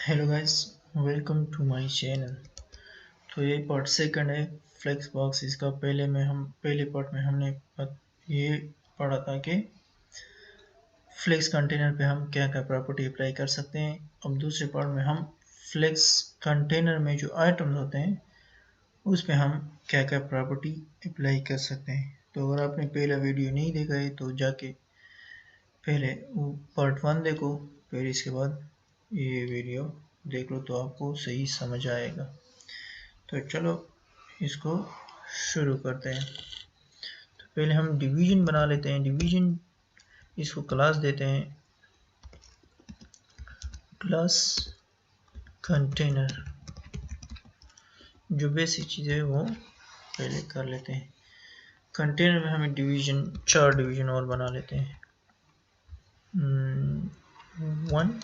Hello guys, welcome to my channel. तो ये part second है फ्लेक्स बॉक्स। इसका पहले पार्ट में हमने ये पढ़ा था कि फ्लेक्स कंटेनर पे हम क्या क्या प्रॉपर्टी अप्लाई कर सकते हैं। अब दूसरे पार्ट में हम फ्लेक्स कंटेनर में जो आइटम्स होते हैं उस पे हम क्या क्या प्रॉपर्टी अप्लाई कर सकते हैं। तो अगर आपने पहला वीडियो नहीं देखा है तो जाके पहले वो पार्ट 1 देखो, फिर इसके बाद ये वीडियो देख लो तो आपको सही समझ आएगा। तो चलो इसको शुरू करते हैं। तो पहले हम डिवीजन बना लेते हैं। डिवीजन इसको क्लास देते हैं, क्लास कंटेनर। जो बेसिक चीज़ है वो पहले कर लेते हैं। कंटेनर में हमें चार डिवीजन और बना लेते हैं। 1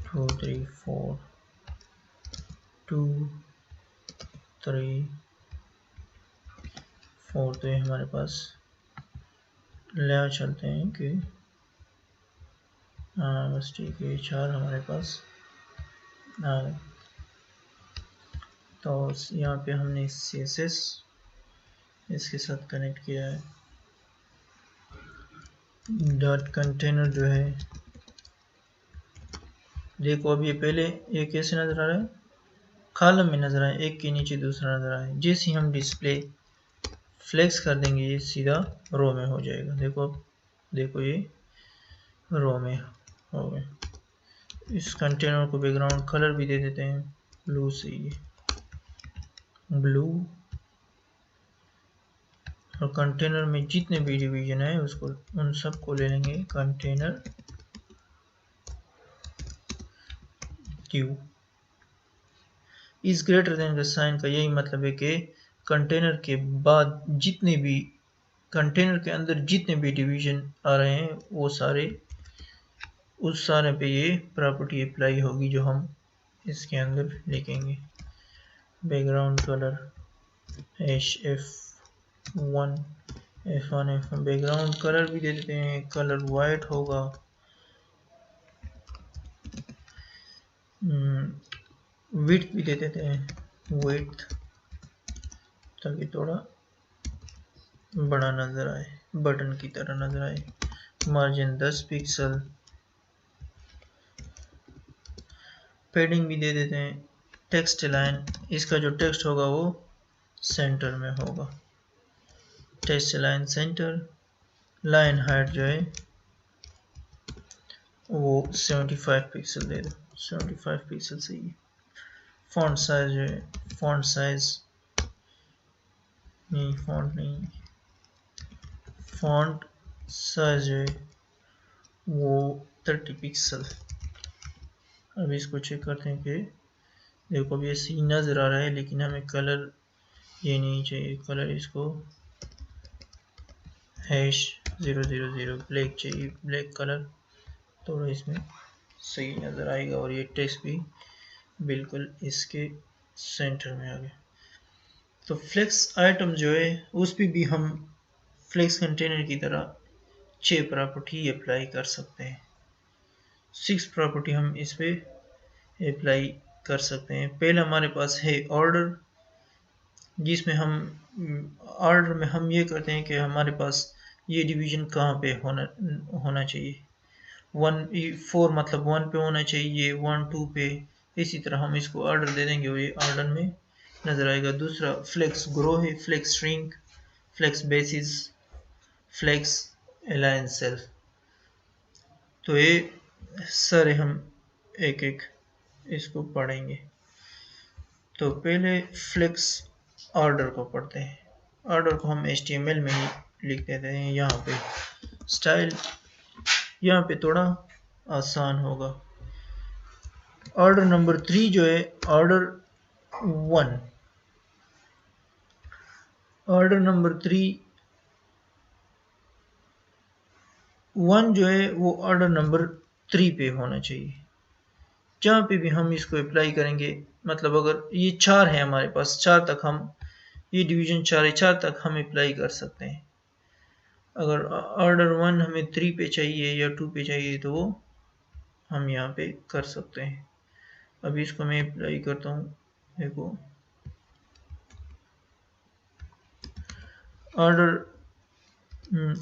2 3 4 2 3 4। तो ये हमारे पास ले चलते हैं कि हाँ बस ठीक है, 4 हमारे पास आ गए। तो यहाँ पे हमने CSS इसके साथ कनेक्ट किया है। डॉट कंटेनर जो है, देखो अब ये पहले ये कैसे नज़र आ रहा है, कॉलम में नज़र आए, एक के नीचे दूसरा नज़र आए। जैसे हम डिस्प्ले फ्लेक्स कर देंगे ये सीधा रो में हो जाएगा। देखो अब देखो ये रो में हो गए। इस कंटेनर को बैकग्राउंड कलर भी दे देते हैं ब्लू से, ये ब्लू। और कंटेनर में जितने भी डिवीजन है उसको उन सबको ले लेंगे कंटेनर क्यू। इस ग्रेटर देन का साइन का यही मतलब है कि कंटेनर के बाद जितने भी कंटेनर के अंदर जितने भी डिवीजन आ रहे हैं वो सारे उस सारे पे ये प्रॉपर्टी अप्लाई होगी जो हम इसके अंदर लिखेंगे। Background colour F1 F1 background colour भी दे देते हैं, कलर वाइट होगा। विड्थ भी दे देते हैं, विड्थ, ताकि थोड़ा बड़ा नज़र आए, बटन की तरह नज़र आए। Margin 10 pixel. पैडिंग भी दे देते हैं। टेक्स्ट लाइन, इसका जो टेक्स्ट होगा वो सेंटर में होगा। Text line centre. Line height जो है वो 75 पिक्सल दे दो, 75 पिक्सल सही है। फॉन्ट साइज जो है, फॉन्ट साइज नहीं, फॉन्ट साइज जो है वो 30 पिक्सल। अब इसको चेक करते हैं कि देखो अब ये सी नज़र आ रहा है, लेकिन हमें कलर ये नहीं चाहिए। कलर इसको #000 ब्लैक चाहिए, ब्लैक कलर, थोड़ा इसमें सही नज़र आएगा। और ये टेक्स्ट भी बिल्कुल इसके सेंटर में आ गया। तो फ्लेक्स आइटम जो है उस पर भी हम फ्लेक्स कंटेनर की तरह 6 प्रॉपर्टी अप्लाई कर सकते हैं। 6 प्रॉपर्टी हम इस पे अप्लाई कर सकते हैं। पहले हमारे पास है ऑर्डर, जिसमें हम ऑर्डर में हम ये करते हैं कि हमारे पास ये डिवीजन कहाँ पे होना चाहिए। 4 मतलब 1 पे होना चाहिए, 1 2 पे। इसी तरह हम इसको ऑर्डर दे देंगे और ये ऑर्डर में नज़र आएगा। दूसरा फ्लेक्स ग्रो है, flex shrink, flex basis, flex align self. तो ये सारे हम एक एक इसको पढ़ेंगे। तो पहले फ्लेक्स ऑर्डर को पढ़ते हैं। ऑर्डर को हम HTML में ही लिख देते हैं। यहाँ पे स्टाइल, यहाँ पे थोड़ा आसान होगा। ऑर्डर नंबर 3 जो है, ऑर्डर 1, ऑर्डर नंबर 1 जो है वो ऑर्डर नंबर 3 पे होना चाहिए। जहाँ पे भी हम इसको अप्लाई करेंगे, मतलब अगर ये 4 है हमारे पास, 4 तक हम ये डिवीजन 4 है, 4 तक हम अप्लाई कर सकते हैं। अगर ऑर्डर 1 हमें 3 पे चाहिए या 2 पे चाहिए तो वो हम यहाँ पे कर सकते हैं। अभी इसको मैं अप्लाई करता हूँ। देखो ऑर्डर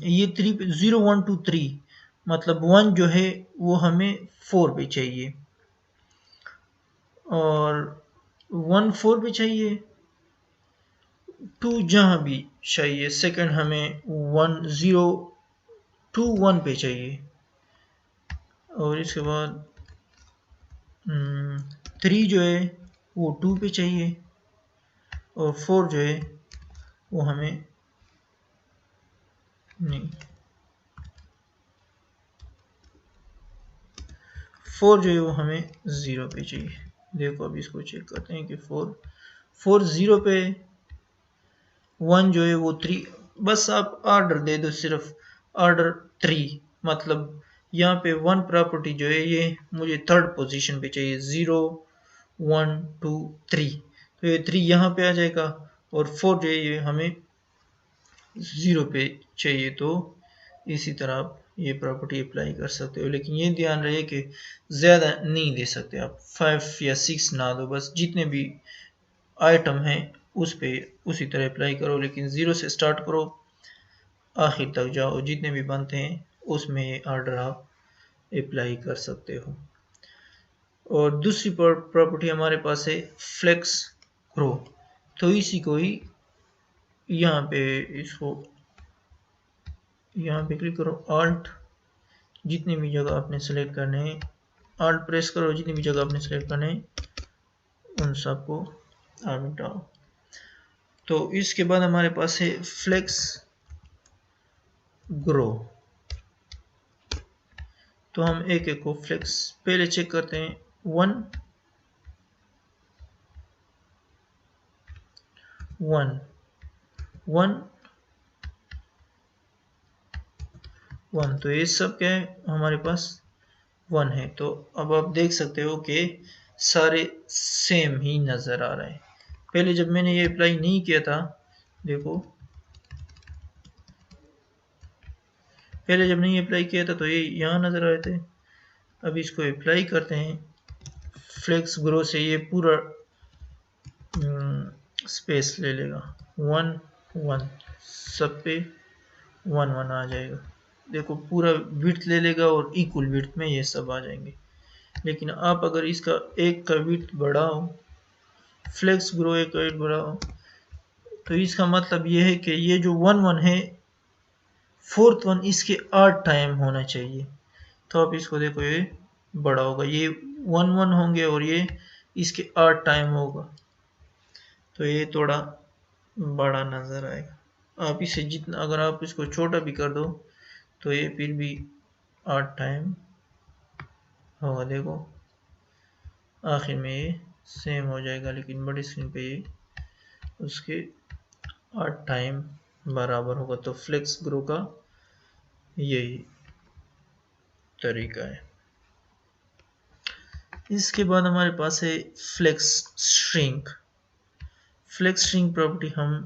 ये 3 पे 0 1 2 3 मतलब 1 जो है वो हमें 4 पे चाहिए और 1 4 पे चाहिए, 2 जहाँ भी चाहिए, सेकंड हमें 1 0 2 1 पे चाहिए और इसके बाद 3 जो है वो 2 पे चाहिए और 4 जो है वो हमें नहीं 4 जो है वो हमें 0 पे चाहिए। देखो अभी इसको चेक करते हैं कि 4 0 पे, 1 जो है वो 3, बस आप ऑर्डर दे दो सिर्फ ऑर्डर 3, मतलब यहाँ पे 1 प्रॉपर्टी जो है ये मुझे थर्ड पोजीशन पे चाहिए 0 1 2 3, तो ये 3 यहाँ पे आ जाएगा और 4 जो है ये हमें 0 पे चाहिए। तो इसी तरह आप ये प्रॉपर्टी अप्लाई कर सकते हो, लेकिन ये ध्यान रहे कि ज़्यादा नहीं दे सकते आप, 5 या 6 ना दो, बस जितने भी आइटम हैं उस पे उसी तरह अप्लाई करो, लेकिन 0 से स्टार्ट करो, आखिर तक जाओ, जितने भी बनते हैं उसमें ये ऑर्डर आप अप्लाई कर सकते हो। और दूसरी प्रॉपर्टी हमारे पास है फ्लेक्स ग्रो, तो इसी को ही यहाँ पे इसको यहाँ पे क्लिक करो, ऑल्ट, जितनी भी जगह आपने सेलेक्ट करने हैं ऑल्ट प्रेस करो, जितनी भी जगह आपने सेलेक्ट करने हैं उन सबको आप मिटाओ। तो इसके बाद हमारे पास है फ्लेक्स ग्रो, तो हम एक एक को फ्लेक्स पहले चेक करते हैं। 1 1 1 1, तो ये सब क्या है हमारे पास 1 है। तो अब आप देख सकते हो कि सारे सेम ही नज़र आ रहे हैं। पहले जब मैंने ये अप्लाई नहीं किया था, देखो पहले जब नहीं अप्लाई किया था तो ये यहाँ नज़र आ रहे थे। अब इसको अप्लाई करते हैं, फ्लेक्स ग्रो से ये पूरा स्पेस ले लेगा, 1 1 सब पे 1 1 आ जाएगा। देखो पूरा विड्थ ले लेगा और इक्वल विड्थ में ये सब आ जाएंगे। लेकिन आप अगर इसका एक का विड्थ बढ़ाओ, फ्लेक्स ग्रो एक का विड्थ बढ़ाओ, तो इसका मतलब ये है कि ये जो 1 1 है, फोर्थ 1 इसके 8 टाइम होना चाहिए। तो आप इसको देखो ये बड़ा होगा, ये 1 1 होंगे और ये इसके 8 टाइम होगा, तो ये थोड़ा बड़ा नज़र आएगा। आप इसे जितना, अगर आप इसको छोटा भी कर दो तो ये फिर भी 8 टाइम होगा। देखो आखिर में ये सेम हो जाएगा, लेकिन बड़ी स्क्रीन पे ये उसके 8 टाइम बराबर होगा। तो फ्लेक्स ग्रो का यही तरीका है। इसके बाद हमारे पास है flex shrink. Flex shrink property हम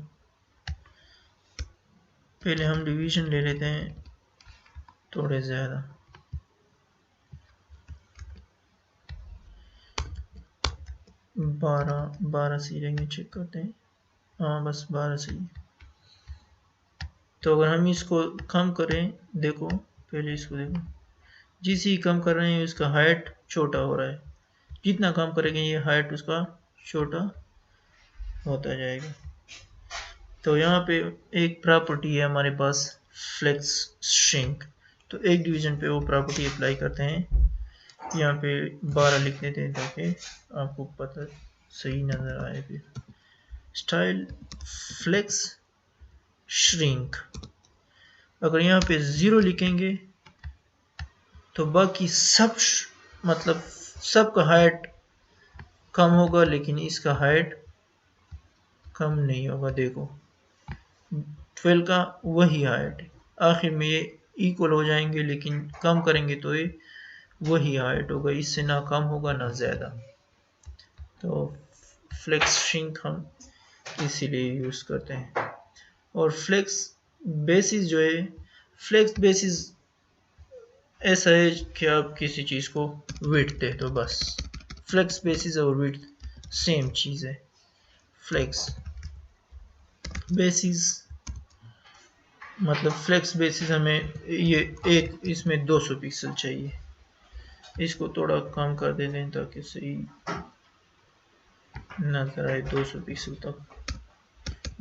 पहले हम डिवीजन ले लेते हैं थोड़े ज़्यादा, बारह सही रहेंगे, चेक करते हैं, हाँ बस 12 सही है। तो अगर हम इसको कम करें, देखो पहले इसको देखो, जिस ही कम कर रहे हैं उसका हाइट छोटा हो रहा है, जितना कम करेंगे ये हाइट उसका छोटा होता जाएगा। तो यहाँ पे एक प्रॉपर्टी है हमारे पास फ्लेक्स श्रिंक, तो एक डिवीजन पे वो प्रॉपर्टी अप्लाई करते हैं। यहाँ पे 12 लिख देते हैं ताकि आपको पता सही नज़र आए। फिर स्टाइल फ्लेक्स श्रिंक, अगर यहाँ पे 0 लिखेंगे तो बाकी सब मतलब सबका हाइट कम होगा, लेकिन इसका हाइट कम नहीं होगा। देखो 12 का वही हाइट है, आखिर में ये इक्वल हो जाएंगे, लेकिन कम करेंगे तो ये वही हाइट होगा, इससे ना कम होगा ना ज़्यादा। तो फ्लेक्स श्रिंक हम इसीलिए यूज़ करते हैं। और फ्लेक्स बेसिस जो है फ्लेक्स बेसिस ऐसा है कि आप किसी चीज़ को विड्थ दे तो बस, फ्लेक्स बेसिस और विड्थ सेम चीज़ है। फ्लेक्स बेसिस मतलब फ्लेक्स बेसिस हमें ये एक इसमें 200 पिक्सल चाहिए। इसको थोड़ा कम कर देते हैं ताकि सही नजर आए 200 पिक्सल तक,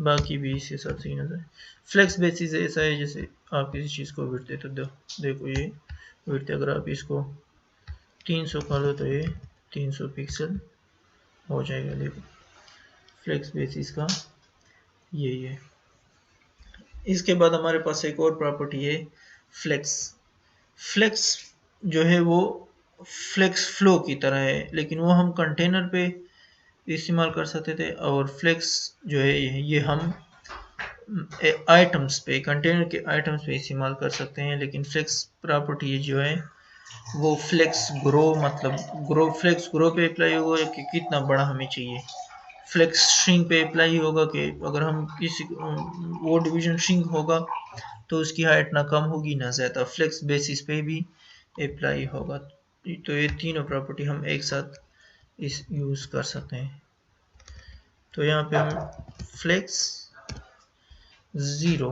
बाकी भी इसके साथ सही नजर आए। फ्लेक्स बेसिस ऐसा है जैसे आप किसी चीज़ को विड्थ दे तो देखो ये विड्थ अगर आप इसको 300 कर दो तो ये 300 पिक्सल हो जाएगा। देखो फ्लेक्स बेसिस का यही है। इसके बाद हमारे पास एक और प्रॉपर्टी है फ्लेक्स। फ्लेक्स जो है वो फ्लेक्स फ्लो की तरह है, लेकिन वो हम कंटेनर पे इस्तेमाल कर सकते थे, और फ्लेक्स जो है ये हम आइटम्स पे, कंटेनर के आइटम्स पे इस्तेमाल कर सकते हैं। लेकिन फ्लेक्स प्रॉपर्टी जो है वो फ्लेक्स ग्रो मतलब फ्लेक्स ग्रो पे अप्लाई होगा कि कितना बड़ा हमें चाहिए। फ्लेक्स श्रिंक पे अप्लाई होगा कि अगर हम किसी वो डिवीजन श्रिंक होगा तो उसकी हाइट ना कम होगी ना ज़्यादा। फ्लेक्स बेसिस पे भी अप्लाई होगा। तो ये तीनों प्रॉपर्टी हम एक साथ इस यूज़ कर सकते हैं। तो यहाँ पे हम फ्लेक्स ज़ीरो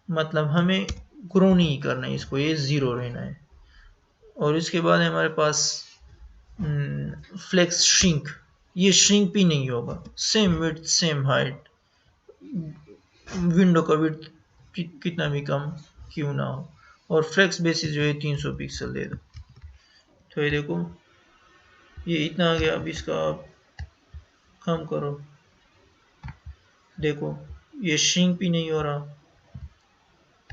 मतलब हमें ग्रो नहीं करना है इसको, ये ज़ीरो रहना है। और इसके बाद हमारे पास फ्लेक्स श्रिंक, ये श्रिंक भी नहीं होगा, same width same height, window का विड्थ कितना भी कम क्यों ना हो। और फ्लेक्स बेसिस जो है 300 पिक्सल दे दो। तो ये देखो ये इतना आ गया। अब इसका आप कम करो, देखो ये श्रिंक भी नहीं हो रहा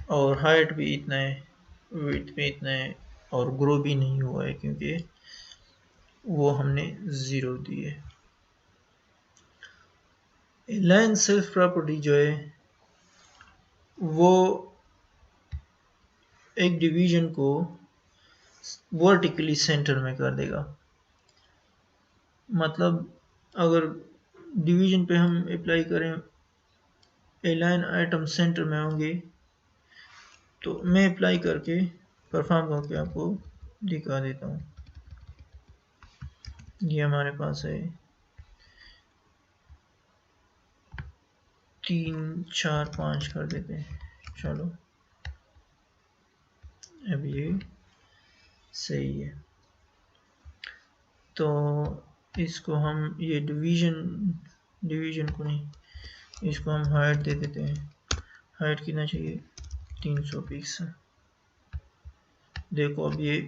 और हाइट भी इतना है, विड्थ भी इतना है, और ग्रो भी नहीं हुआ है क्योंकि वो हमने ज़ीरो दी है। लाइन सेल्फ प्रॉपर्टी जो है वो एक डिवीजन को वर्टिकली सेंटर में कर देगा। मतलब अगर डिवीजन पे हम अप्लाई करें, लाइन आइटम सेंटर में होंगे, तो मैं अप्लाई करके परफॉर्म करके आपको दिखा देता हूँ। ये हमारे पास है 3 4 5 कर देते हैं। चलो अब ये सही है। तो इसको हम ये डिवीजन को नहीं, इसको हम हाइट दे देते हैं। हाइट कितना चाहिए 300 पिक्सल। देखो अब ये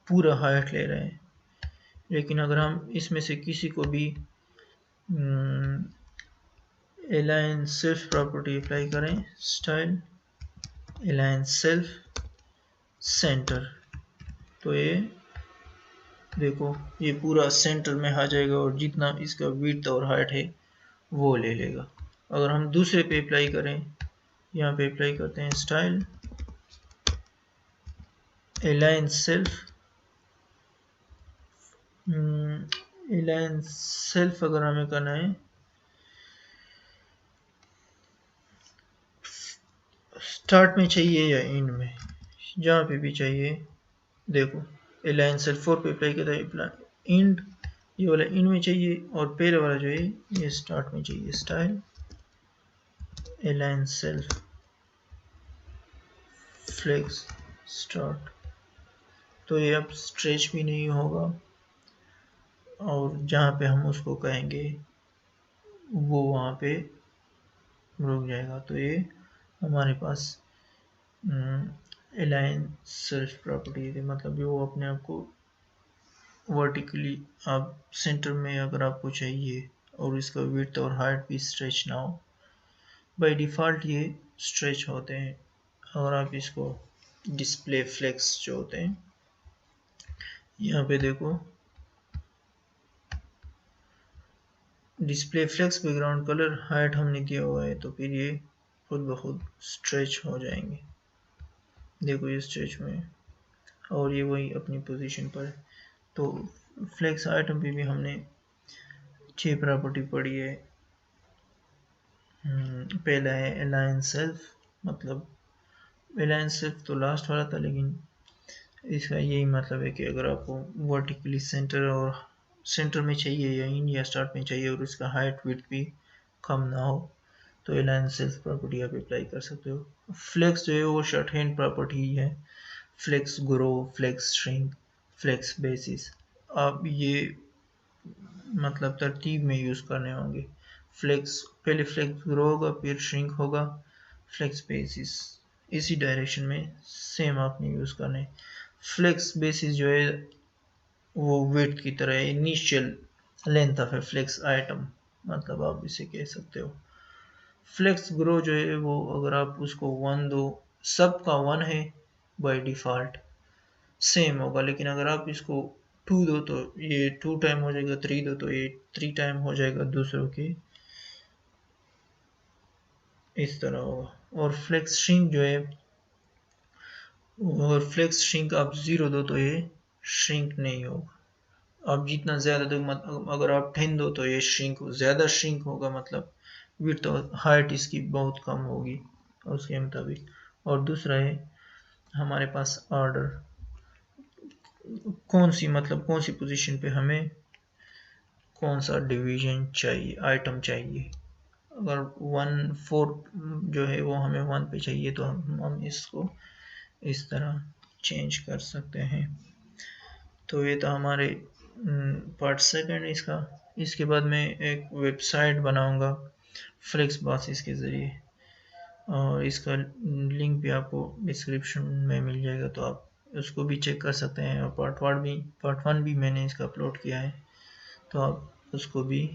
पूरा हाइट ले रहे हैं, लेकिन अगर हम इसमें से किसी को भी अलाइन सेल्फ प्रॉपर्टी अप्लाई करें, स्टाइल अलाइन सेल्फ सेंटर, तो ये देखो ये पूरा सेंटर में आ जाएगा और जितना इसका विड्थ और हाइट है वो ले लेगा। अगर हम दूसरे पे अप्लाई करें, यहाँ पे अप्लाई करते हैं स्टाइल अलाइन सेल्फ अगर हमें करना है स्टार्ट में चाहिए या एंड में, जहाँ पे भी चाहिए। देखो अलाइन सेल्फ 4 पे अप्लाई करता है, एंड ये वाला एंड में चाहिए और पहले वाला जो है ये स्टार्ट में चाहिए। Style align self flex start, तो ये अब स्ट्रेच भी नहीं होगा और जहाँ पे हम उसको कहेंगे वो वहाँ पे रुक जाएगा। तो ये हमारे पास अलाइन सेल्फ प्रॉपर्टी थी, मतलब वो अपने आप को वर्टिकली आप सेंटर में अगर आपको चाहिए और इसका विड्थ और हाइट भी स्ट्रेच ना हो, बाय डिफ़ॉल्ट ये स्ट्रेच होते हैं। अगर आप इसको डिस्प्ले फ्लेक्स जो होते हैं, यहाँ पे देखो display flex background colour height हमने दिया हुआ है, तो फिर ये खुद ब खुद स्ट्रेच हो जाएंगे। देखो ये स्ट्रेच में है और ये वही अपनी पोजीशन पर है। तो फ्लेक्स आइटम पे भी हमने 6 प्रॉपर्टी पढ़ी है। पहला है अलाइन सेल्फ, मतलब अलाइन सिर्फ तो लास्ट वाला था, लेकिन इसका यही मतलब है कि अगर आपको वर्टिकली सेंटर और सेंटर में चाहिए या इंडिया स्टार्ट में चाहिए और इसका हाइट विड्थ भी कम ना हो, तो अलाइन सेल्फ प्रॉपर्टी आप अप्लाई कर सकते हो। फ्लेक्स जो है वो शॉर्ट हैंड प्रॉपर्टी है, flex grow, flex shrink, flex basis. आप ये मतलब तरतीब में यूज़ करने होंगे। फ्लेक्स पहले फ्लेक्स ग्रो होगा, फिर श्रिंक होगा, फ्लेक्स बेसिस, इसी डायरेक्शन में सेम आपने यूज़ करने। फ्लेक्स बेसिस जो है वो वेट की तरह initial length of a flex item, मतलब आप इसे कह सकते हो। फ्लेक्स ग्रो जो है वो अगर आप उसको 1 दो, सबका 1 है बाय डिफ़ॉल्ट, सेम होगा, लेकिन अगर आप इसको 2 दो तो ये 2 टाइम हो जाएगा, 3 दो तो ये 3 टाइम हो जाएगा दूसरों के, इस तरह होगा। और फ्लेक्स श्रिंक जो है, और फ्लेक्स श्रिंक आप 0 दो तो ये श्रिंक नहीं होगा। आप जितना ज़्यादा दो, अगर आप 10 दो तो ये ज़्यादा श्रिंक होगा, मतलब विड्थ और हाइट इसकी बहुत कम होगी उसके मुताबिक। और दूसरा है हमारे पास ऑर्डर, कौन सी पोजीशन पे हमें कौन सा डिवीजन चाहिए, आइटम चाहिए। अगर 1/4 जो है वो हमें 1 पे चाहिए तो हम इसको इस तरह चेंज कर सकते हैं। तो ये था हमारे पार्ट सेकंड इसका। इसके बाद मैं एक वेबसाइट बनाऊंगा फ्लेक्स बासिस के ज़रिए, और इसका लिंक भी आपको डिस्क्रिप्शन में मिल जाएगा, तो आप उसको भी चेक कर सकते हैं। और पार्ट वन भी मैंने इसका अपलोड किया है, तो आप उसको भी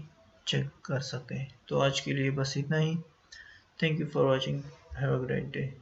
चेक कर सकते हैं। तो आज के लिए बस इतना ही। Thank you for watching, have a great day.